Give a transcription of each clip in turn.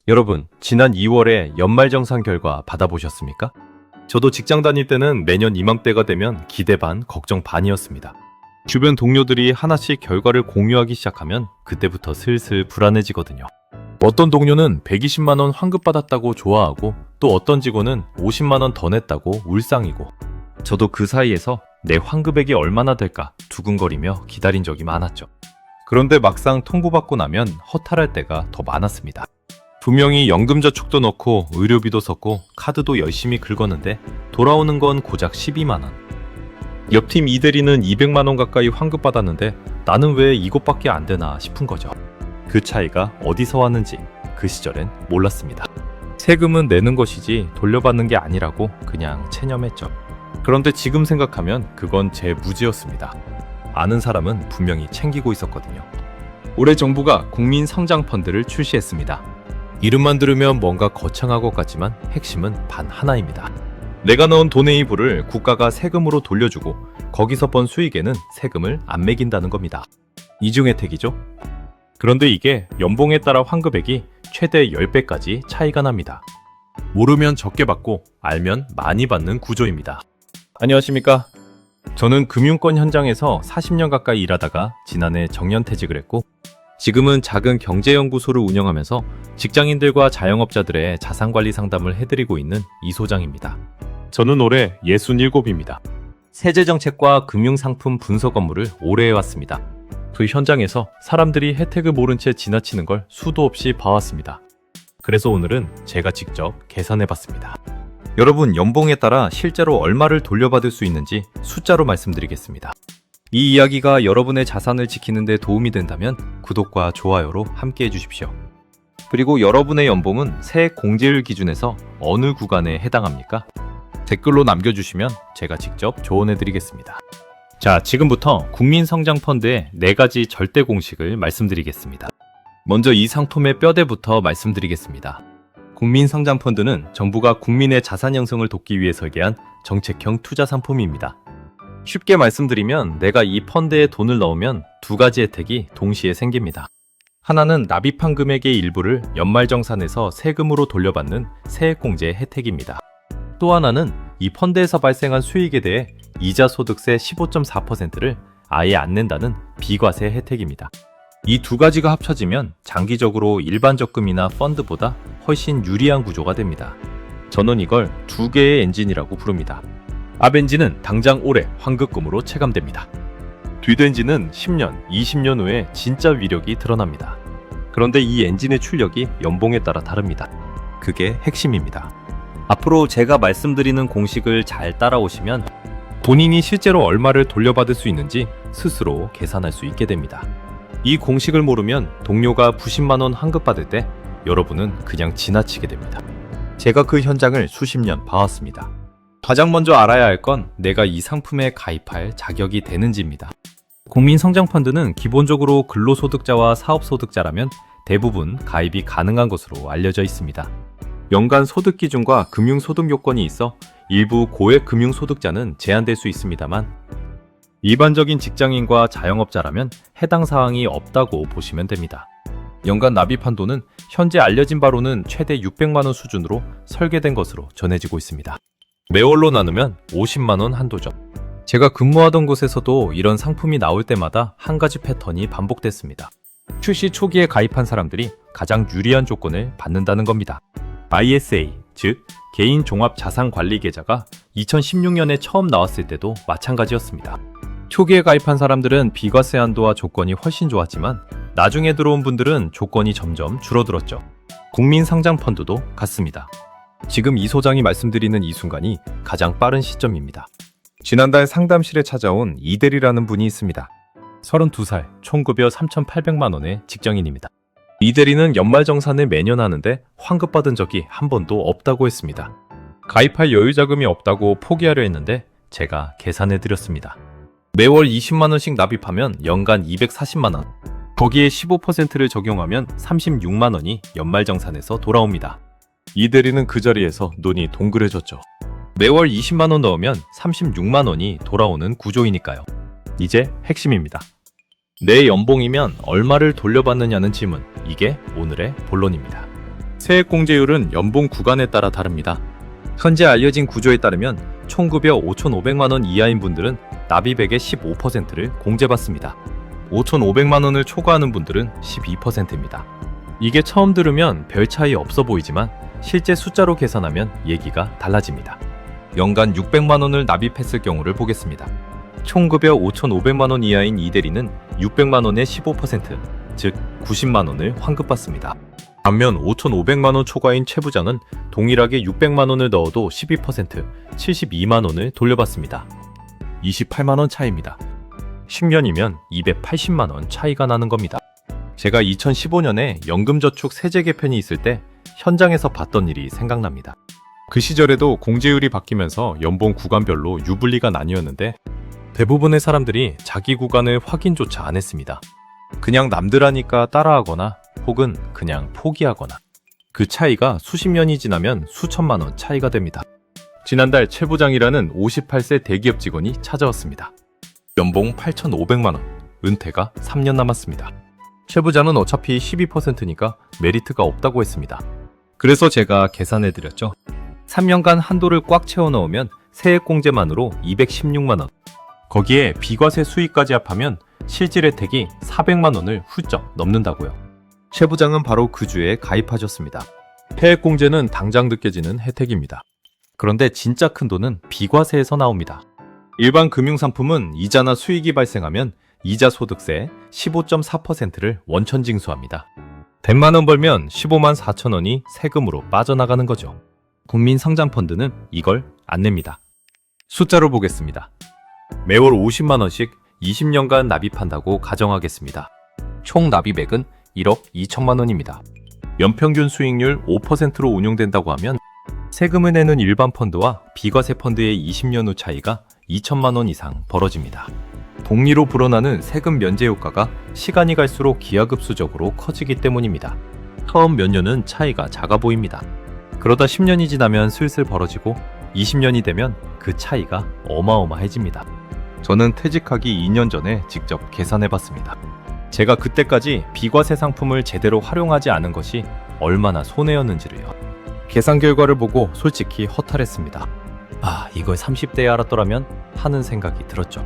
여러분, 지난 2월에 연말정산 결과 받아보셨습니까? 저도 직장 다닐 때는 매년 이맘때가 되면 기대 반, 걱정 반이었습니다. 주변 동료들이 하나씩 결과를 공유하기 시작하면 그때부터 슬슬 불안해지거든요. 어떤 동료는 120만원 환급받았다고 좋아하고 또 어떤 직원은 50만원 더 냈다고 울상이고, 저도 그 사이에서 내 환급액이 얼마나 될까 두근거리며 기다린 적이 많았죠. 그런데 막상 통보받고 나면 허탈할 때가 더 많았습니다. 분명히 연금저축도 넣고 의료비도 썼고 카드도 열심히 긁었는데 돌아오는 건 고작 12만원. 옆팀 이대리는 200만원 가까이 환급받았는데 나는 왜 이것밖에 안 되나 싶은 거죠. 그 차이가 어디서 왔는지 그 시절엔 몰랐습니다. 세금은 내는 것이지 돌려받는 게 아니라고 그냥 체념했죠. 그런데 지금 생각하면 그건 제 무지였습니다. 아는 사람은 분명히 챙기고 있었거든요. 올해 정부가 국민성장펀드를 출시했습니다. 이름만 들으면 뭔가 거창한 것 같지만 핵심은 단 하나입니다. 내가 넣은 돈의 일부를 국가가 세금으로 돌려주고 거기서 번 수익에는 세금을 안 매긴다는 겁니다. 이중 혜택이죠. 그런데 이게 연봉에 따라 환급액이 최대 10배까지 차이가 납니다. 모르면 적게 받고 알면 많이 받는 구조입니다. 안녕하십니까? 저는 금융권 현장에서 40년 가까이 일하다가 지난해 정년퇴직을 했고 지금은 작은 경제연구소를 운영하면서 직장인들과 자영업자들의 자산관리 상담을 해드리고 있는 이 소장입니다. 저는 올해 67입니다. 세제정책과 금융상품 분석 업무를 오래 해왔습니다. 그 현장에서 사람들이 혜택을 모른 채 지나치는 걸 수도 없이 봐왔습니다. 그래서 오늘은 제가 직접 계산해봤습니다. 여러분, 연봉에 따라 실제로 얼마를 돌려받을 수 있는지 숫자로 말씀드리겠습니다. 이 이야기가 여러분의 자산을 지키는 데 도움이 된다면 구독과 좋아요로 함께 해주십시오. 그리고 여러분의 연봉은 세액 공제율 기준에서 어느 구간에 해당합니까? 댓글로 남겨주시면 제가 직접 조언해드리겠습니다. 자, 지금부터 국민성장펀드의 4가지 절대 공식을 말씀드리겠습니다. 먼저 이 상품의 뼈대부터 말씀드리겠습니다. 국민성장펀드는 정부가 국민의 자산 형성을 돕기 위해 설계한 정책형 투자 상품입니다. 쉽게 말씀드리면 내가 이 펀드에 돈을 넣으면 2가지 혜택이 동시에 생깁니다. 하나는 납입한 금액의 일부를 연말정산에서 세금으로 돌려받는 세액공제 혜택입니다. 또 하나는 이 펀드에서 발생한 수익에 대해 이자소득세 15.4%를 아예 안 낸다는 비과세 혜택입니다. 이 2가지가 합쳐지면 장기적으로 일반 적금이나 펀드보다 훨씬 유리한 구조가 됩니다. 저는 이걸 2개의 엔진이라고 부릅니다. 앞 엔진은 당장 올해 환급금으로 체감됩니다. 뒷 엔진은 10년, 20년 후에 진짜 위력이 드러납니다. 그런데 이 엔진의 출력이 연봉에 따라 다릅니다. 그게 핵심입니다. 앞으로 제가 말씀드리는 공식을 잘 따라오시면 본인이 실제로 얼마를 돌려받을 수 있는지 스스로 계산할 수 있게 됩니다. 이 공식을 모르면 동료가 90만원 환급받을 때 여러분은 그냥 지나치게 됩니다. 제가 그 현장을 수십 년 봐왔습니다. 가장 먼저 알아야 할 건 내가 이 상품에 가입할 자격이 되는지입니다. 국민성장펀드는 기본적으로 근로소득자와 사업소득자라면 대부분 가입이 가능한 것으로 알려져 있습니다. 연간 소득 기준과 금융소득 요건이 있어 일부 고액 금융소득자는 제한될 수 있습니다만 일반적인 직장인과 자영업자라면 해당 사항이 없다고 보시면 됩니다. 연간 납입한 돈은 현재 알려진 바로는 최대 600만원 수준으로 설계된 것으로 전해지고 있습니다. 매월로 나누면 50만원 한도죠. 제가 근무하던 곳에서도 이런 상품이 나올 때마다 한 가지 패턴이 반복됐습니다. 출시 초기에 가입한 사람들이 가장 유리한 조건을 받는다는 겁니다. ISA, 즉 개인종합자산관리계좌가 2016년에 처음 나왔을 때도 마찬가지였습니다. 초기에 가입한 사람들은 비과세 한도와 조건이 훨씬 좋았지만 나중에 들어온 분들은 조건이 점점 줄어들었죠. 국민성장펀드도 같습니다. 지금 이 소장이 말씀드리는 이 순간이 가장 빠른 시점입니다. 지난달 상담실에 찾아온 이대리라는 분이 있습니다. 32살, 총급여 3,800만원의 직장인입니다. 이대리는 연말정산을 매년 하는데 환급받은 적이 한 번도 없다고 했습니다. 가입할 여유자금이 없다고 포기하려 했는데 제가 계산해드렸습니다. 매월 20만원씩 납입하면 연간 240만원, 거기에 15%를 적용하면 36만원이 연말정산에서 돌아옵니다. 이대리는 그 자리에서 눈이 동그래졌죠. 매월 20만원 넣으면 36만원이 돌아오는 구조이니까요. 이제 핵심입니다. 내 연봉이면 얼마를 돌려받느냐는 질문, 이게 오늘의 본론입니다. 세액공제율은 연봉 구간에 따라 다릅니다. 현재 알려진 구조에 따르면 총급여 5,500만 원 이하인 분들은 납입액의 15%를 공제받습니다. 5,500만 원을 초과하는 분들은 12%입니다. 이게 처음 들으면 별 차이 없어 보이지만 실제 숫자로 계산하면 얘기가 달라집니다. 연간 600만 원을 납입했을 경우를 보겠습니다. 총급여 5,500만 원 이하인 이대리는 600만 원의 15%, 즉 90만 원을 환급받습니다. 반면 5,500만 원 초과인 최부장은 동일하게 600만 원을 넣어도 12%, 72만 원을 돌려받습니다. 28만 원 차이입니다. 10년이면 280만 원 차이가 나는 겁니다. 제가 2015년에 연금저축 세제 개편이 있을 때 현장에서 봤던 일이 생각납니다. 그 시절에도 공제율이 바뀌면서 연봉 구간별로 유불리가 나뉘었는데 대부분의 사람들이 자기 구간을 확인조차 안 했습니다. 그냥 남들 하니까 따라하거나 혹은 그냥 포기하거나 그 차이가 수십 년이 지나면 수천만 원 차이가 됩니다. 지난달 최 부장이라는 58세 대기업 직원이 찾아왔습니다. 연봉 8,500만 원, 은퇴가 3년 남았습니다. 최 부장은 어차피 12%니까 메리트가 없다고 했습니다. 그래서 제가 계산해드렸죠. 3년간 한도를 꽉 채워 넣으면 세액공제만으로 216만 원, 거기에 비과세 수익까지 합하면 실질 혜택이 400만 원을 훌쩍 넘는다고요. 최 부장은 바로 그 주에 가입하셨습니다. 세액공제는 당장 느껴지는 혜택입니다. 그런데 진짜 큰 돈은 비과세에서 나옵니다. 일반 금융상품은 이자나 수익이 발생하면 이자 소득세 15.4%를 원천 징수합니다. 100만 원 벌면 15만 4천 원이 세금으로 빠져나가는 거죠. 국민성장펀드는 이걸 안 냅니다. 숫자로 보겠습니다. 매월 50만 원씩 20년간 납입한다고 가정하겠습니다. 총 납입액은 1억 2천만 원입니다. 연평균 수익률 5%로 운용된다고 하면 세금을 내는 일반 펀드와 비과세 펀드의 20년 후 차이가 2천만 원 이상 벌어집니다. 복리로 불어나는 세금 면제 효과가 시간이 갈수록 기하급수적으로 커지기 때문입니다. 처음 몇 년은 차이가 작아 보입니다. 그러다 10년이 지나면 슬슬 벌어지고 20년이 되면 그 차이가 어마어마해집니다. 저는 퇴직하기 2년 전에 직접 계산해봤습니다. 제가 그때까지 비과세 상품을 제대로 활용하지 않은 것이 얼마나 손해였는지를요. 계산 결과를 보고 솔직히 허탈했습니다. 이걸 30대에 알았더라면 하는 생각이 들었죠.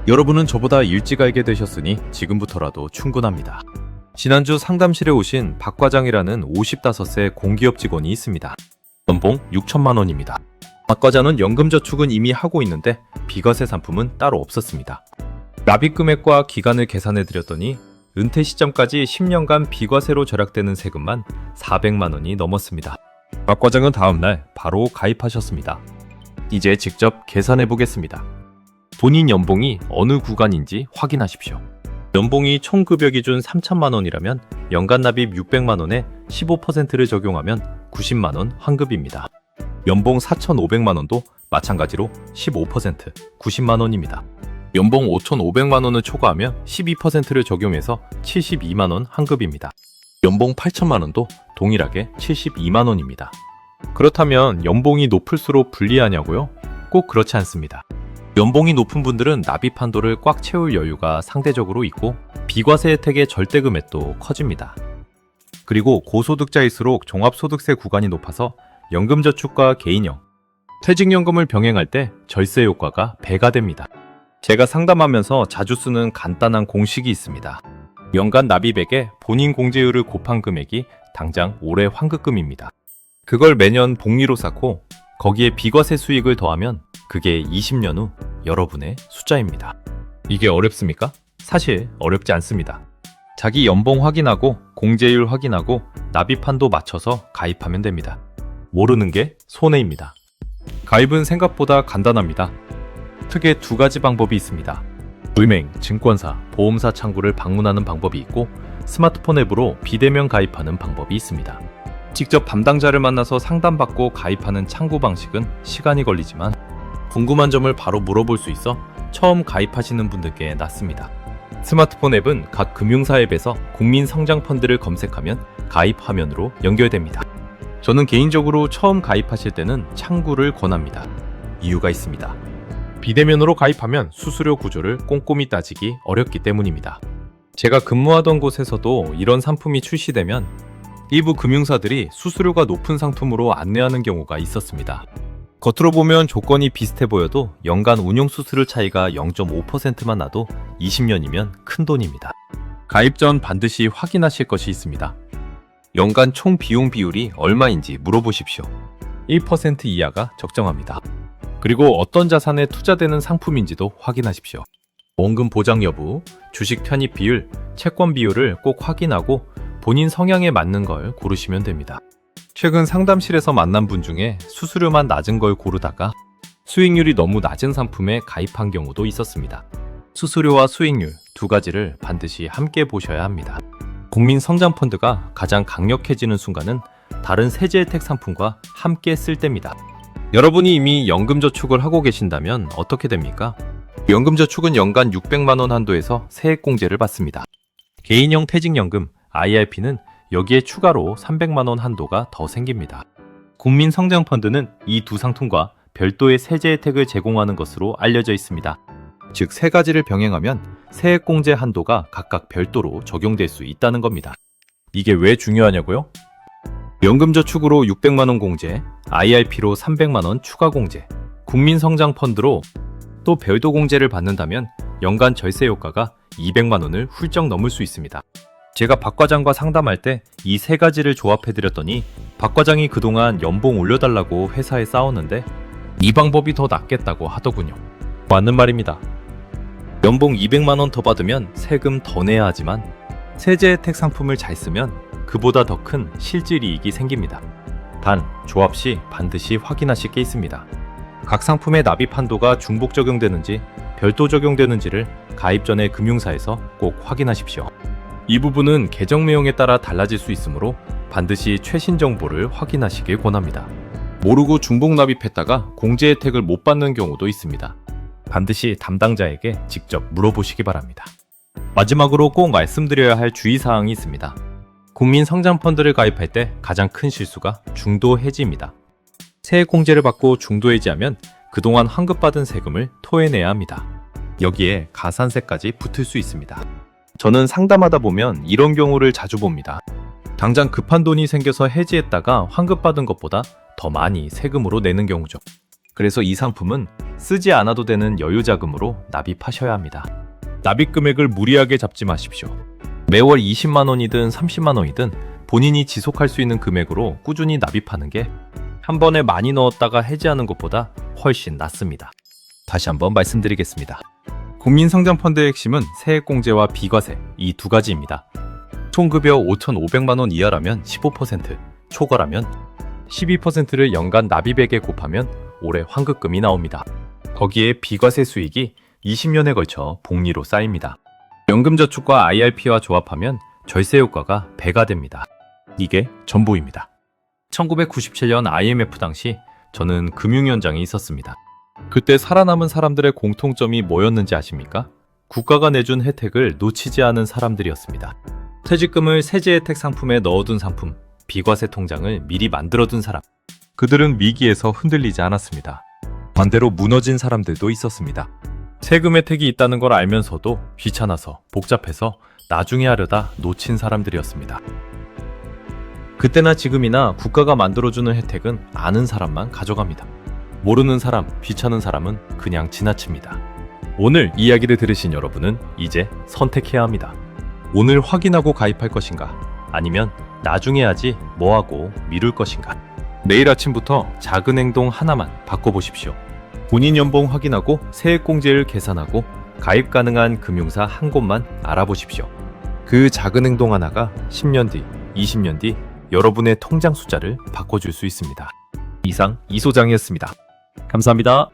여러분은 저보다 일찍 알게 되셨으니 지금부터라도 충분합니다. 지난주 상담실에 오신 박 과장이라는 55세 공기업 직원이 있습니다. 연봉 6천만 원입니다. 박 과장은 연금저축은 이미 하고 있는데 비과세 상품은 따로 없었습니다. 납입 금액과 기간을 계산해드렸더니 은퇴 시점까지 10년간 비과세로 절약되는 세금만 400만 원이 넘었습니다. 박 과장은 다음날 바로 가입하셨습니다. 이제 직접 계산해보겠습니다. 본인 연봉이 어느 구간인지 확인하십시오. 연봉이 총급여 기준 3천만 원이라면 연간 납입 600만 원에 15%를 적용하면 90만 원 환급입니다. 연봉 4,500만 원도 마찬가지로 15%, 90만 원입니다. 연봉 5,500만 원을 초과하면 12%를 적용해서 72만 원 환급입니다. 연봉 8천만 원도 동일하게 72만 원입니다. 그렇다면 연봉이 높을수록 불리하냐고요? 꼭 그렇지 않습니다. 연봉이 높은 분들은 납입 한도를 꽉 채울 여유가 상대적으로 있고 비과세 혜택의 절대 금액도 커집니다. 그리고 고소득자일수록 종합소득세 구간이 높아서 연금저축과 개인형, 퇴직연금을 병행할 때 절세 효과가 배가 됩니다. 제가 상담하면서 자주 쓰는 간단한 공식이 있습니다. 연간 납입액에 본인 공제율을 곱한 금액이 당장 올해 환급금입니다. 그걸 매년 복리로 쌓고 거기에 비과세 수익을 더하면 그게 20년 후 여러분의 숫자입니다. 이게 어렵습니까? 사실 어렵지 않습니다. 자기 연봉 확인하고 공제율 확인하고 납입 한도 맞춰서 가입하면 됩니다. 모르는 게 손해입니다. 가입은 생각보다 간단합니다. 크게 두 가지 방법이 있습니다. 은행, 증권사, 보험사 창구를 방문하는 방법이 있고 스마트폰 앱으로 비대면 가입하는 방법이 있습니다. 직접 담당자를 만나서 상담받고 가입하는 창구 방식은 시간이 걸리지만 궁금한 점을 바로 물어볼 수 있어 처음 가입하시는 분들께 낫습니다. 스마트폰 앱은 각 금융사 앱에서 국민성장펀드를 검색하면 가입 화면으로 연결됩니다. 저는 개인적으로 처음 가입하실 때는 창구를 권합니다. 이유가 있습니다. 비대면으로 가입하면 수수료 구조를 꼼꼼히 따지기 어렵기 때문입니다. 제가 근무하던 곳에서도 이런 상품이 출시되면 일부 금융사들이 수수료가 높은 상품으로 안내하는 경우가 있었습니다. 겉으로 보면 조건이 비슷해 보여도 연간 운용 수수료 차이가 0.5%만 나도 20년이면 큰 돈입니다. 가입 전 반드시 확인하실 것이 있습니다. 연간 총 비용 비율이 얼마인지 물어보십시오. 1% 이하가 적정합니다. 그리고 어떤 자산에 투자되는 상품인지도 확인하십시오. 원금 보장 여부, 주식 편입 비율, 채권 비율을 꼭 확인하고 본인 성향에 맞는 걸 고르시면 됩니다. 최근 상담실에서 만난 분 중에 수수료만 낮은 걸 고르다가 수익률이 너무 낮은 상품에 가입한 경우도 있었습니다. 수수료와 수익률 두 가지를 반드시 함께 보셔야 합니다. 국민성장펀드가 가장 강력해지는 순간은 다른 세제 혜택 상품과 함께 쓸 때입니다. 여러분이 이미 연금저축을 하고 계신다면 어떻게 됩니까? 연금저축은 연간 600만 원 한도에서 세액공제를 받습니다. 개인형 퇴직연금 IRP는 여기에 추가로 300만 원 한도가 더 생깁니다. 국민성장펀드는 이 두 상품과 별도의 세제 혜택을 제공하는 것으로 알려져 있습니다. 즉, 세 가지를 병행하면 세액공제 한도가 각각 별도로 적용될 수 있다는 겁니다. 이게 왜 중요하냐고요? 연금저축으로 600만 원 공제, IRP로 300만 원 추가 공제, 국민성장펀드로 또 별도 공제를 받는다면 연간 절세 효과가 200만 원을 훌쩍 넘을 수 있습니다. 제가 박 과장과 상담할 때 이 세 가지를 조합해드렸더니 박 과장이 그동안 연봉 올려달라고 회사에 싸웠는데 이 방법이 더 낫겠다고 하더군요. 맞는 말입니다. 연봉 200만 원 더 받으면 세금 더 내야 하지만 세제 혜택 상품을 잘 쓰면 그보다 더 큰 실질 이익이 생깁니다. 단, 조합 시 반드시 확인하실 게 있습니다. 각 상품의 납입 한도가 중복 적용되는지 별도 적용되는지를 가입 전에 금융사에서 꼭 확인하십시오. 이 부분은 계정 내용에 따라 달라질 수 있으므로 반드시 최신 정보를 확인하시길 권합니다. 모르고 중복 납입했다가 공제 혜택을 못 받는 경우도 있습니다. 반드시 담당자에게 직접 물어보시기 바랍니다. 마지막으로 꼭 말씀드려야 할 주의사항이 있습니다. 국민성장펀드를 가입할 때 가장 큰 실수가 중도 해지입니다. 세액공제를 받고 중도 해지하면 그동안 환급받은 세금을 토해내야 합니다. 여기에 가산세까지 붙을 수 있습니다. 저는 상담하다 보면 이런 경우를 자주 봅니다. 당장 급한 돈이 생겨서 해지했다가 환급받은 것보다 더 많이 세금으로 내는 경우죠. 그래서 이 상품은 쓰지 않아도 되는 여유자금으로 납입하셔야 합니다. 납입 금액을 무리하게 잡지 마십시오. 매월 20만 원이든 30만 원이든 본인이 지속할 수 있는 금액으로 꾸준히 납입하는 게 한 번에 많이 넣었다가 해지하는 것보다 훨씬 낫습니다. 다시 한번 말씀드리겠습니다. 국민성장펀드의 핵심은 세액공제와 비과세 이 두 가지입니다. 총급여 5,500만 원 이하라면 15%, 초과라면 12%를 연간 납입액에 곱하면 올해 환급금이 나옵니다. 거기에 비과세 수익이 20년에 걸쳐 복리로 쌓입니다. 연금저축과 IRP와 조합하면 절세 효과가 배가 됩니다. 이게 전부입니다. 1997년 IMF 당시 저는 금융위원장에 있었습니다. 그때 살아남은 사람들의 공통점이 뭐였는지 아십니까? 국가가 내준 혜택을 놓치지 않은 사람들이었습니다. 퇴직금을 세제 혜택 상품에 넣어둔 상품, 비과세 통장을 미리 만들어둔 사람. 그들은 위기에서 흔들리지 않았습니다. 반대로 무너진 사람들도 있었습니다. 세금 혜택이 있다는 걸 알면서도 귀찮아서 복잡해서 나중에 하려다 놓친 사람들이었습니다. 그때나 지금이나 국가가 만들어주는 혜택은 아는 사람만 가져갑니다. 모르는 사람, 귀찮은 사람은 그냥 지나칩니다. 오늘 이야기를 들으신 여러분은 이제 선택해야 합니다. 오늘 확인하고 가입할 것인가? 아니면 나중에 하지 뭐하고 미룰 것인가? 내일 아침부터 작은 행동 하나만 바꿔보십시오. 본인 연봉 확인하고 세액공제를 계산하고 가입 가능한 금융사 한 곳만 알아보십시오. 그 작은 행동 하나가 10년 뒤, 20년 뒤 여러분의 통장 숫자를 바꿔줄 수 있습니다. 이상 이 소장이었습니다. 감사합니다.